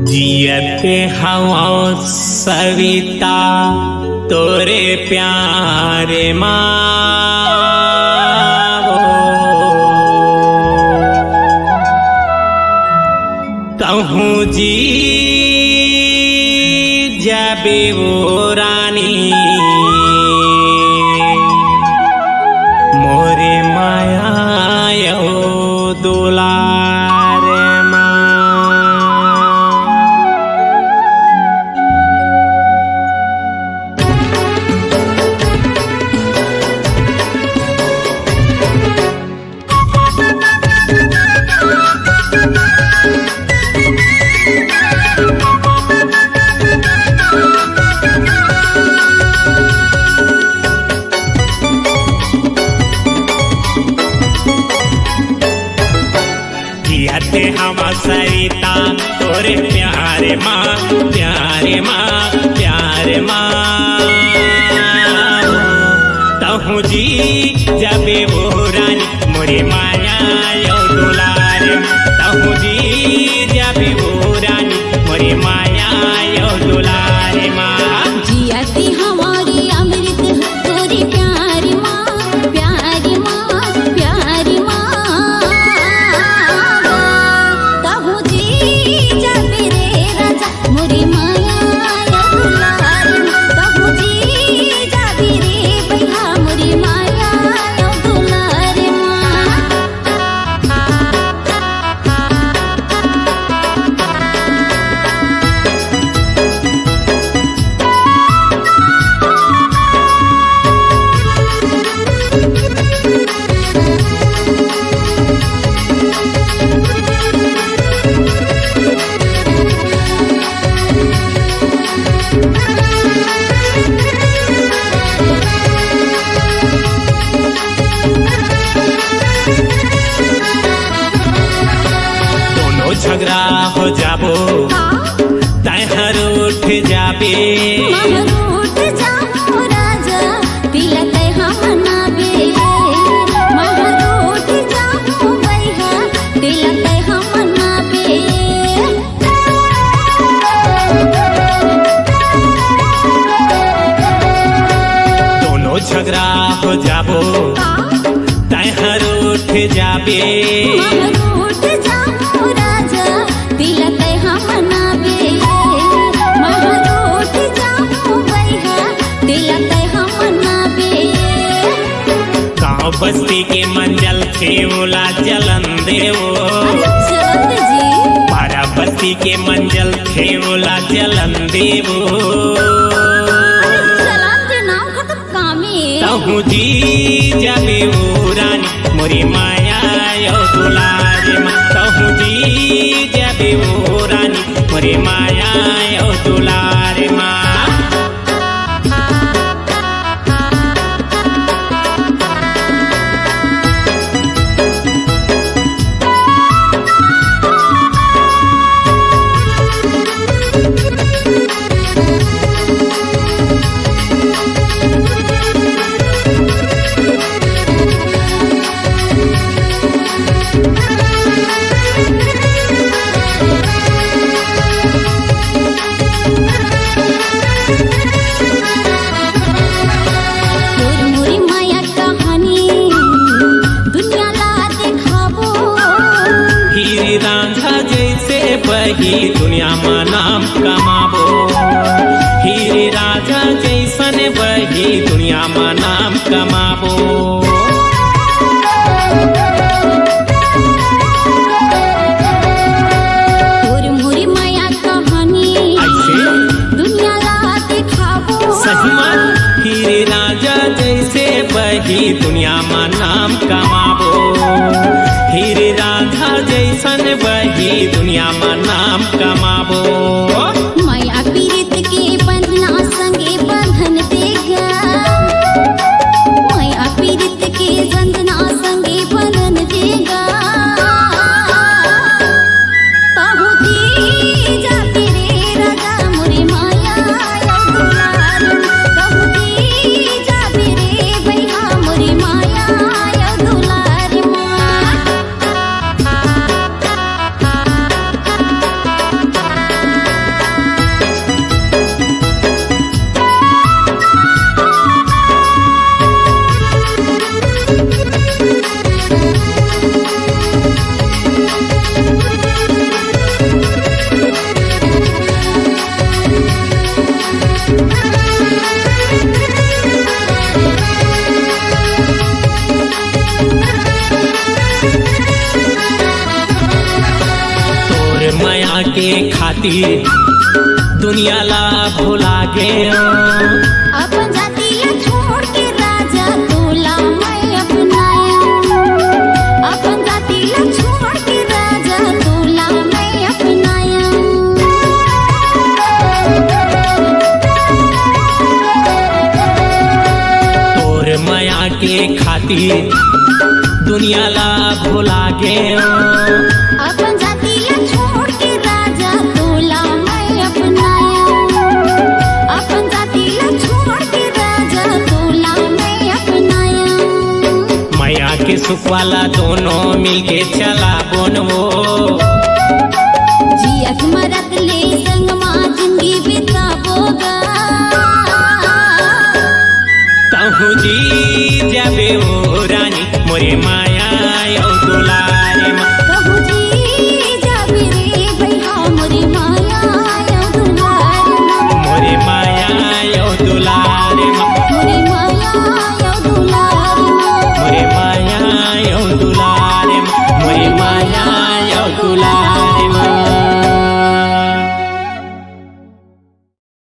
जियते हवा सविता तोरे प्यारे माँ कहूँ जी जाबे वो रानी मोरे माया यो दुलार माँ। जियते हम सरिता तोरे प्यारे माँ प्यारे माँ प्यारे माँ कहूँ जी जबे वो रानी मोरे माया यो दुलार कहूँ जी जबे वो रानी मोरे माया यो दुलार माँ। जियती हमारी अमृत तोरी प्यारी माँ प्यारी माँ प्यारी माँ कहूँ जी जाबे रे राजा मोरी माया या दुलार कहूँ जी जाबे रे भैया मोरी माया या दुलार माँ। दोनों झगड़ा हो जाबो तहर उठ जाबे महरूठ जाओ राजा तिलक हम नाबे महरूठ जाओ भैया तिलक हम नाबे। दोनों झगड़ा हो जाबो तहर उठ जाबे महरूठ जाओ राजा तिलक हम नाबे महरूठ जाओ भैया तिलक हम नाबे। गाँव बस्ती के मंजल खेवला जलन देवो चलत जी पारा बस्ती के मंजल खेवला जलन देवो सलाम के नाम खत्म कामे कहूँ जी जाबे वो रानी मोरी माया यो दुलार माँ कहूँ जी जाबे वो रानी मोरी माया यो दुलार माँ। तोर मोरी माया कहानी दुनिया ला देखाबो हीरे रांझा जैसे बही दुनिया में नाम कमाबो हीरे राजा जैसन बही दुनिया में नाम कमाबो। तोर मोरी माया कहानी ऐसे दुनिया ला देखाबो सही में हीरे राजा जैसे बही दुनिया में नाम कमाबो हीरे राजा जैसन बही दुनिया में नाम कमाबो। माया पीड़ित के बंधना संगे बंधन देगा माया पीड़ित के बंधना संगे बंधन देगा कहूँ जी जाबे रे राजा मोरी माया या दुलार कहूँ जी जाबे रे भैया मोरी माया या दुलार माँ। माया के खातिर दुनिया ला भुला गयो। अपन जाति ला छोड़ के राजा तोला मैं अपनाया। अपन जाति ला छोड़ के राजा तोला मैं अपनाया। तोर माया के खातिर दुनिया ला भुला गयो। अपन जाति ला छोड़ के राजा तोला मैं अपनाया। अपन जाति ला छोड़ के राजा तोला मैं अपनाया। माया के सुख वाला दोनों मिलके चला बोनवो। जियत मरत ले संग माँ जिंदगी बिताबोगा। तहु जी जाबे ओ रानी मोरे माया